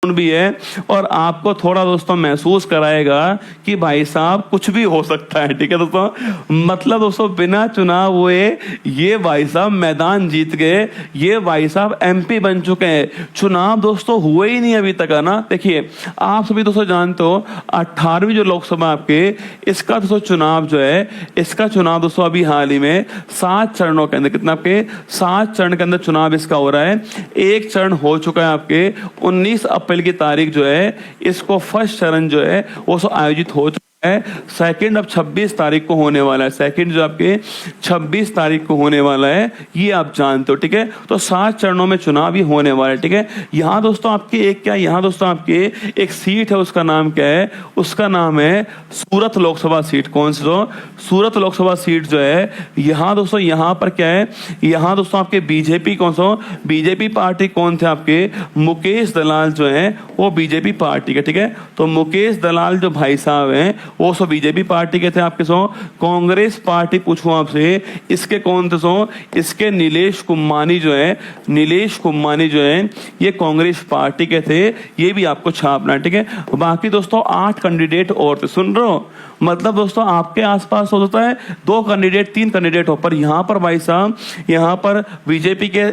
भी है और आपको थोड़ा दोस्तों महसूस कराएगा कि भाई साहब कुछ भी हो सकता है। ठीक है दोस्तों, मतलब दोस्तों बिना चुनाव हुए ये भाई साहब मैदान जीत गए, ये भाई साहब एमपी बन चुके हैं। चुनाव दोस्तों हुए ही नहीं अभी तक, है ना। देखिए आप सभी दोस्तों जानते हो 18वीं जो लोकसभा आपके, इसका दोस्तों चुनाव जो है, इसका चुनाव दोस्तों अभी हाल ही में 7 चरणों के अंदर, कितना आपके 7 चरण के अंदर चुनाव इसका हो रहा है। एक चरण हो चुका है आपके 19 अप्रैल की तारीख जो है, इसको फर्स्ट चरण जो है वो आयोजित हो चुका है। सेकंड अब 26 तारीख को होने वाला है, सेकंड जो आपके 26 तारीख को होने वाला है, ये आप जानते हो। ठीक है, तो 7 चरणों में चुनाव ही होने वाला है। ठीक है, यहाँ दोस्तों आपके एक क्या, यहाँ दोस्तों आपके एक सीट है, उसका नाम क्या है, उसका नाम है सूरत लोकसभा सीट। कौन सी? तो सूरत लोकसभा सीट जो है, यहाँ दोस्तों यहाँ पर क्या है, यहाँ दोस्तों आपके बीजेपी, कौन सा बीजेपी पार्टी कौन थे आपके, मुकेश दलाल जो है वो बीजेपी पार्टी के। ठीक है, तो मुकेश दलाल जो भाई साहब हैं वो सो बीजेपी पार्टी के थे आपके। सो कांग्रेस पार्टी पूछूं आपसे, इसके कौन थे? सो इसके नीलेश कुम्मानी जो है, नीलेश कुम्मानी जो है ये कांग्रेस पार्टी के थे, ये भी आपको छापना है। ठीक है, बाकी दोस्तों 8 कैंडिडेट और थे, सुन रहे हो, मतलब दोस्तों आपके आसपास हो जाता है 2 कैंडिडेट 3 कैंडिडेट हो, पर यहाँ पर भाई साहब, यहाँ पर बीजेपी के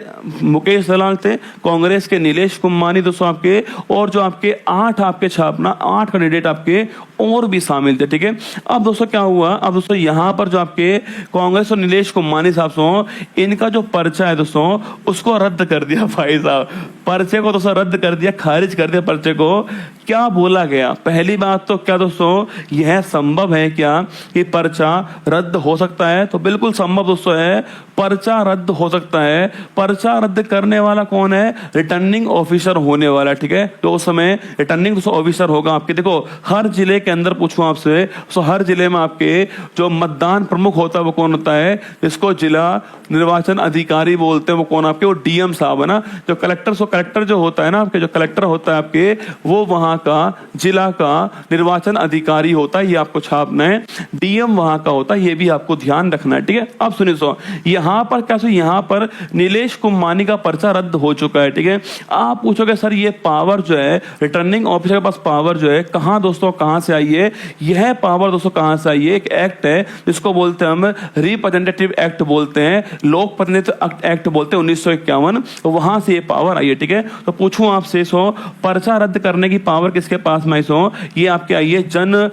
मुकेश दलाल थे, कांग्रेस के नीलेश कुम्मानी दोस्तों आपके, और जो आपके 8 आपके छापना 8 कैंडिडेट आपके और भी शामिल थे। ठीक है, अब दोस्तों क्या हुआ, अब दोस्तों यहाँ पर जो आपके कांग्रेस और नीलेश कुम्मानी साहब सो, इनका जो पर्चा है दोस्तों उसको रद्द कर दिया भाई साहब, पर्चे को दोस्तों रद्द कर दिया, खारिज कर दिया पर्चे को। क्या बोला गया? पहली बात तो क्या दोस्तों, यह संभव है क्या कि पर्चा रद्द हो सकता है? तो बिल्कुल संभव दोस्तों है, पर्चा रद्द हो सकता है। पर्चा रद्द करने वाला कौन है? रिटर्निंग ऑफिसर होने वाला। ठीक है, तो उस समय रिटर्निंग दोस्तों ऑफिसर होगा आपके। देखो हर जिले के अंदर पूछूं आपसे, तो हर जिले में आपके जो मतदान प्रमुख होता है वो कौन होता है? जिसको जिला निर्वाचन अधिकारी बोलते हैं, वो कौन आपके? वो डीएम साहब है ना। जो कलेक्टर, सो कलेक्टर जो होता है ना आपके, जो कलेक्टर होता है आपके, वो वहां का जिला का निर्वाचन अधिकारी होता है, ये आपको छापना है। डीएम वहां का होता है, ये भी आपको ध्यान रखना है। ठीक है, अब सुनिए, सो यहां पर क्या, यहां पर नीलेश कुम्मानी का पर्चा रद्द हो चुका है। ठीक है, आप पूछोगे सर ये पावर जो है रिटर्निंग ऑफिसर के पास, पावर जो है कहां दोस्तों, कहां से आई है? यह पावर दोस्तों कहां से आई है? एक एक्ट है जिसको बोलते हैं हम रिप्रेजेंटेटिव एक्ट बोलते हैं, लोक प्रतिनिधित्व एक्ट बोलते हैं 1951, तो वहां से ये पावर आई है। ठीक है, तो पूछूं आपसे, सो पर्चा रद्द करने की पावर किसके पास में? सो ये आपके आई है जन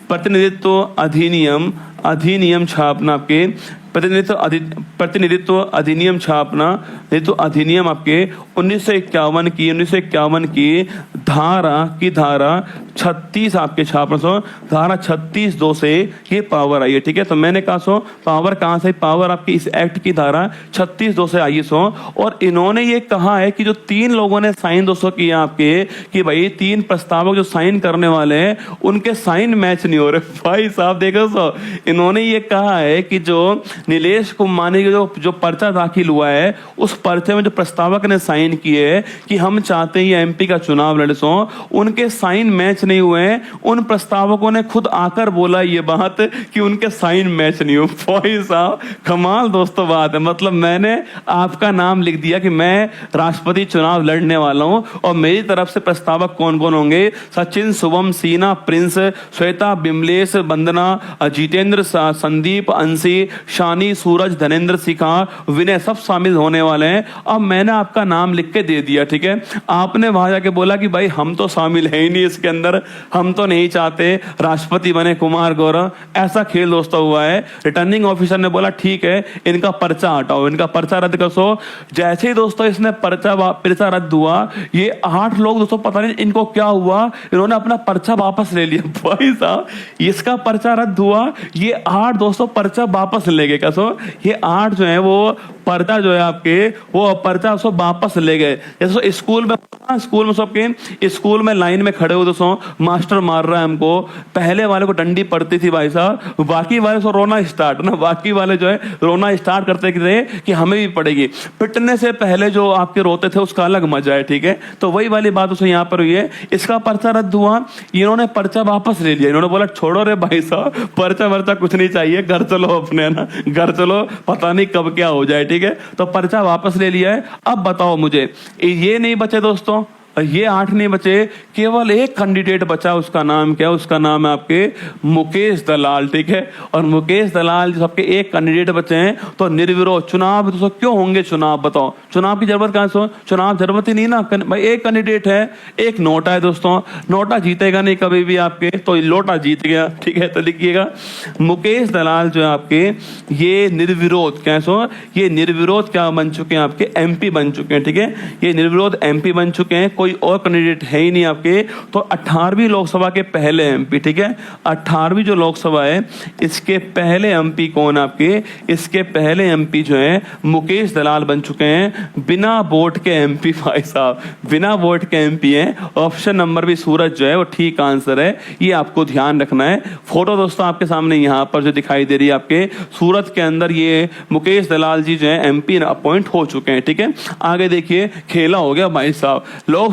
प्रतिनिधित्व अधिनियम, अधिनियम छापना आपके, प्रतिनिधित्व अधिनियम छापना, तो अधिनियम आपके 1951 की धारा 36 आपके छापना, सो धारा 36(2) से ये पावर आई है। ठीक है, तो मैंने कहा सो पावर कहां से? पावर आपकी इस एक्ट की धारा 36(2) से आई है। सो और इन्होंने ये कहा है कि जो 3 लोगों ने साइन दोस्तों किया आपके, कि भाई 3 प्रस्तावक जो साइन करने वाले हैं उनके साइन मैच नहीं हो रहे भाई साहब। देखो सो इन्होंने ये कहा है कि जो नीलेश कुम्मानी का जो पर्चा दाखिल हुआ है, उस पर्चे में जो प्रस्तावक ने साइन किए कि हम चाहते हैं ये एमपी का चुनाव लड़े, सो उनके साइन मैच नहीं हुए हैं। उन प्रस्तावकों ने खुद आकर बोला ये बात कि उनके साइन मैच नहीं हुए। भाई साहब कमाल दोस्तों बात है, मतलब मैंने आपका नाम लिख दिया कि मैं राष्ट्रपति चुनाव लड़ने वाला हूं, और मेरी तरफ से प्रस्तावक कौन कौन होंगे? सचिन, शुभम, सीना, प्रिंस, श्वेता, बिमलेश, वंदना, जितेंद्र, संदीप, अंशी, शानी, सूरज, धनेंद्र, शिखा, विनय, सब शामिल होने वाले हैं। अब मैंने आपका नाम लिख के दे दिया। ठीक है, आपने वहां जाके बोला कि भाई हम तो शामिल है ही नहीं इसके अंदर, हम तो नहीं चाहते राष्ट्रपति बने कुमार गौरव। ऐसा खेल दोस्तों हुआ है। रिटर्निंग ऑफिसर ने बोला ठीक है इनका पर्चा हटाओ, इनका पर्चा रद्द कर। सो जैसे ही दोस्तों इसने पर्चा रद्द हुआ, ये 8 लोग दोस्तों पता नहीं इनको क्या हुआ, इन्होंने अपना पर्चा वापस ले लिया। भाई साहब इसका पर्चा रद्द हुआ, ये 8 दोस्तों पर्चा वापस ले गए। कैसो ये 8 जो है वो पर्चा जो है आपके, वो पर्चा उसको वापस ले गए। जैसे स्कूल में सबके स्कूल में लाइन में खड़े हो दोस्तों, मास्टर मार रहा है हमको, पहले वाले को डंडी पड़ती थी भाई साहब, बाकी वाले से रोना स्टार्ट ना, बाकी वाले जो है रोना स्टार्ट करते थे कि हमें भी पड़ेगी। पिटने से पहले जो आपके रोते थे उसका अलग मजा है। ठीक है, तो वही वाली बात उसमें यहाँ पर हुई है। इसका पर्चा रद्द हुआ, इन्होंने पर्चा वापस ले लिया। इन्होंने बोला छोड़ो रे भाई साहब, पर्चा वर्चा कुछ नहीं चाहिए, घर चलो अपने ना, घर चलो, पता नहीं कब क्या हो जाए। ठीक है, तो पर्चा वापस ले लिया है। अब बताओ मुझे, ये नहीं बचे दोस्तों, ये 8 नहीं बचे, केवल एक कैंडिडेट बचा, उसका नाम क्या है? उसका नाम है आपके मुकेश दलाल, ठीक है। और मुकेश दलाल सबके एक कैंडिडेट बचे हैं, तो निर्विरोध चुनाव दोस्तों क्यों होंगे? चुनाव बताओ, चुनाव की जरूरत कहां से? चुनाव जरूरत ही नहीं ना भाई, एक कैंडिडेट है, एक नोटा है दोस्तों, नोटा जीतेगा नहीं कभी भी आपके, तो लोटा जीत गया, ठीक है। तो लिखिएगा मुकेश दलाल जो है आपके, ये निर्विरोध कैसे? ये निर्विरोध क्या बन चुके हैं? आपके एमपी बन चुके हैं, ठीक है। ये निर्विरोध एमपी बन चुके हैं, कोई और कैंडिडेट है ही नहीं आपके। तो 18वीं लोकसभा के पहले एमपी, ठीक है। 18वीं जो लोकसभा है इसके पहले एमपी कौन आपके? इसके पहले एमपी जो है मुकेश दलाल बन चुके हैं, बिना वोट के एमपी भाई साहब, बिना वोट के एमपी हैं। ऑप्शन नंबर भी सूरज जो है वो ठीक आंसर है, ये आपको ध्यान रखना है। फोटो दोस्तों आपके सामने यहाँ पर जो दिखाई दे रही है आपके, सूरत के अंदर ये मुकेश दलाल जी जो है एमपी अपॉइंट हो चुके हैं, ठीक है। आगे देखिए, खेला हो गया भाई साहब। लोकसभा